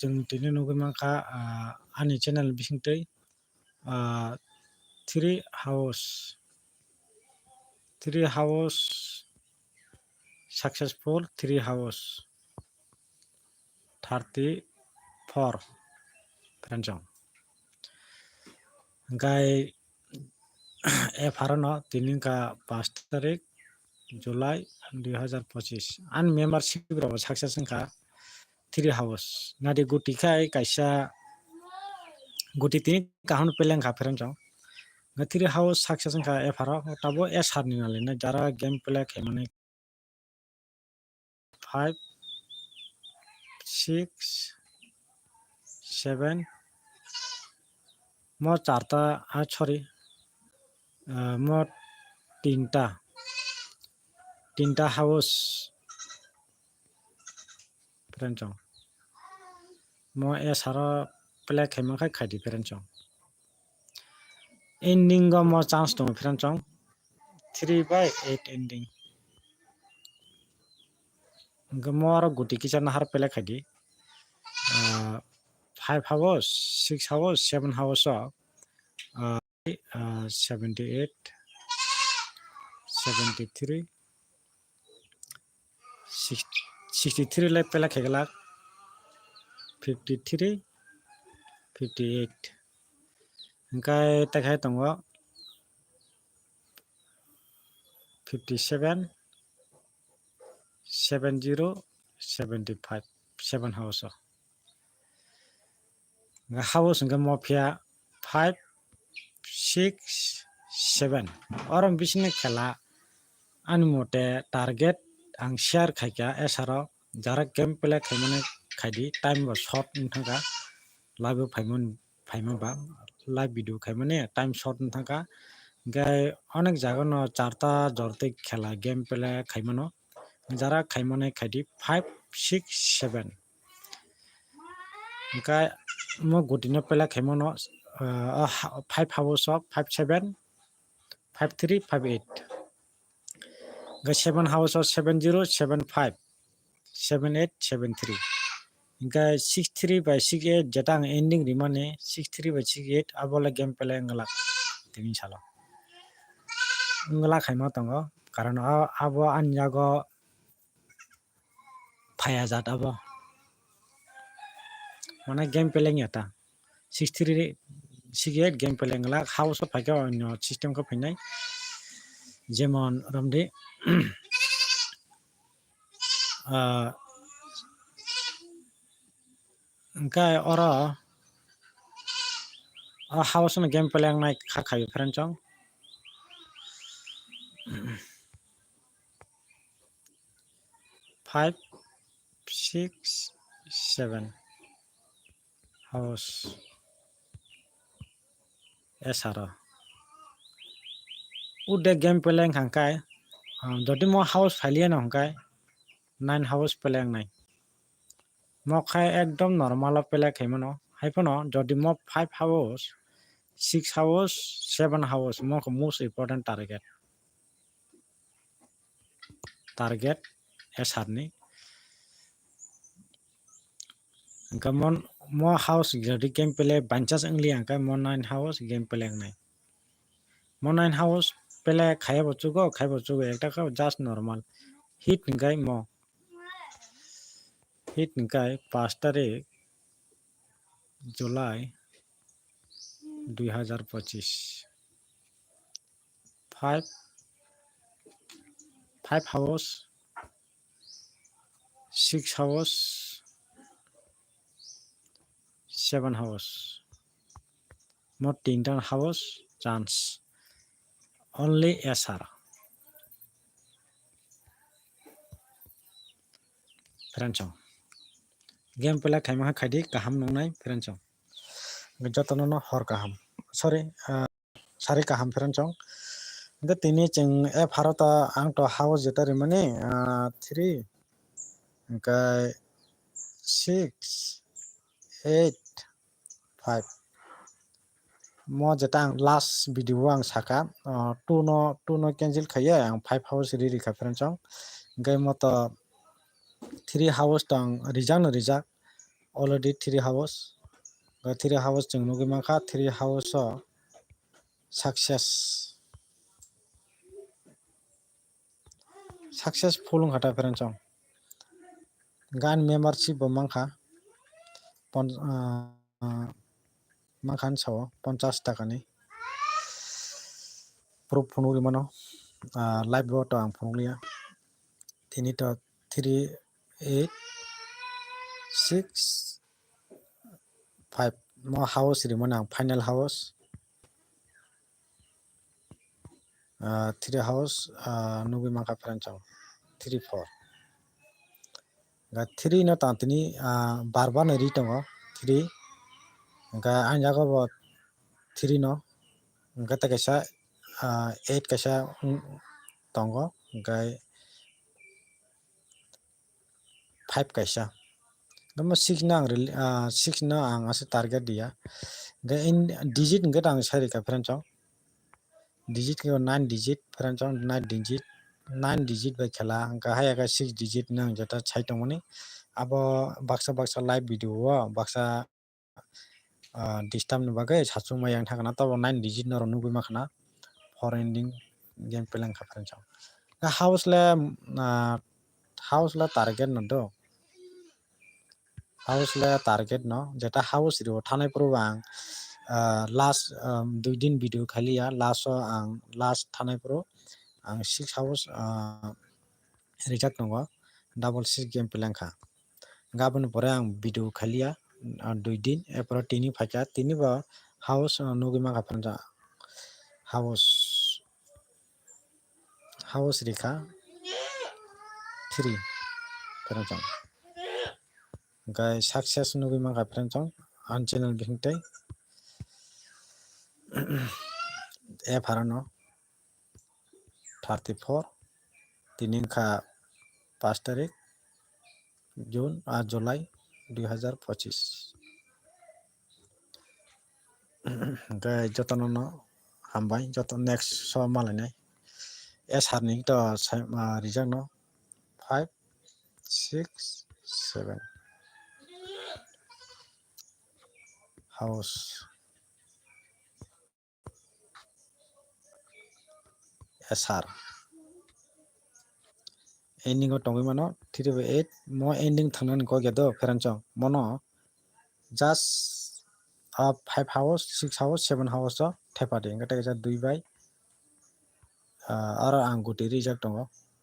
जों दिनै नुगोन माखा आंनि चेनेल बिसिंतै 3 house successful 3 house 34 फ्रेंड्स गाय एफारनो दिनै का 5 तारिख जुलाई 2025 आन मेम्बारशिप ग्रुप सक्सेस का 3 house नादि गुटी खाय कैसा गुटी तीन काहन पेलें का फ्रेंड्स 3 house सक्सेस का एफारो तबो एसआर नि नाले ना जरा गेम प्ले खेमने 5 6 7 मो चारता सॉरी मो तीनटा हाउस फ्रेंड्स मो एसआर प्ले खेमखाय खायदि फ्रेंड्स एंडिंग गो मो चांस दं फ्रेंड्स 3/8 एंडिंग गमो आरो गुटी किचन हार प्ले खायदि 5 hours 6 hours 7 hours 78 73 63 ले प्ले खेगला 53 58 इनकाय तखाय दंगो 57 70 75 7 hours हाउस इनका मफिया 5 6 7 और हम बिसने खेला अनमोटे टारगेट आं शेयर खायका एसआर जरा गेम प्ले खेमने खायदि टाइम बा शॉट नथागा लाइव फाइमबा लाइव वीडियो खायमने टाइम शॉट नथागा गाय अनेक जागो न चारता जरते खेला गेम प्ले खायमनो जरा खायमने खायदि 5 6 7 गाय मो गुटिनो प्ले खायमनो 5 hours 5 7 5 3 5 8 गा 7 hours 70 75 78 73 इनका 63/68 जटां एंडिंग रिमाने 63/68 अबोला गेम प्ले ngala तिनि सालो ngala खायमा तंगो कारण अब अन्यागो फाया जात अब माने गेम प्ले न्याता 63/68 गेम प्ले ngala हाउस फायका अन्य सिस्टम को फैनाय जेमन रमदे इनका और हाउस न गेम प्ले नाय खाखायो फ्रेंड्स 5 6 7 हाउस एसआर उडे गेम प्ले खांकाय जदि मो हाउस फाइलिया न हंकाय 9 हाउस प्ले नाय मखाय एकदम नॉर्मल प्ले खेमनो हाइफनो जदि मो 5 हाउस 6 हाउस 7 हाउस मो मोस्ट इंपोर्टेंट टारगेट एसआर नि गमन मो हाउस जदि गेम प्ले बांचास इंगली आंका मो 9 हाउस गेम प्ले नाय मो 9 हाउस प्ले खाय बचुगो एकटा का जस्ट नॉर्मल हिट निकाय मो हिट निकाय 5 तारीख जुलाई 2025 5 hours 6 hours 7 hours more 3 hours chance only SR friends game play खायमा खायदि गाहाम नंनाय फ्रेंड्स जतन हर गाहाम सॉरी सारि गाहाम फ्रेंड्स द तिनि जों ए भारत आं तो हाउस जेतारि माने 3 गाय 6 8 5 मो जेता लास्ट वीडियो आं साका 2 नो कैंसिल खायो आं 5 हाउस रेडी खा फ्रेंड्स गाय मत 3 हाउस तंग रिजाक already 3 hours 3 hours जों नुगै माखा 3 hours successful ngata peranchong gan membership bo mangkha mangkhan sao 50 taka ni proof phunugui mano live bo to ang phunuglia tini to 3 8 6 5 mo house ri manang final house 3 house nugui mangkha peranchong 3 4 ga 3 no tantini barbar na ri tongo 3 ga anjago bo 3 no gata kaisa 8 kaisa tongo gai 5 kaisa damo 6 na ang 6 na ang ase target dia ga in digit ngat ang sari ka peranchong digit ko 9 digit peranchong 9 digit 9 digit by khela ga haya ga 6 digit nang jata chai tongoni abo baksa live video o baksa disturb ni bagai sachung mayang thakana tabo 9 digit no nugui makhana for ending game pelang ka peranchong ga house la target no do house la target no jeta house ro thanai pro ang last 2 din video khaliya last thanai pro ang 6 house reject nongo double 6 game pelangkha gabon pore ang video khaliya 2 din epro tini phaika tini ba house nugui ma kapanja house rekha 3 peranchong gai success nugui ma peranchong an channel bingtai app harano 34 tiningkha 5 tarik June July 2025 gai jotono no hambai joto next so malainai SR to result no 5 6 7 house SR ending o tongoi mano 3 by 8 mo ending thangnan ko gedo peranchong mono just 5 hours 6 hours 7 hours o thepade ngata ja 2 by aro ang guti reject tongo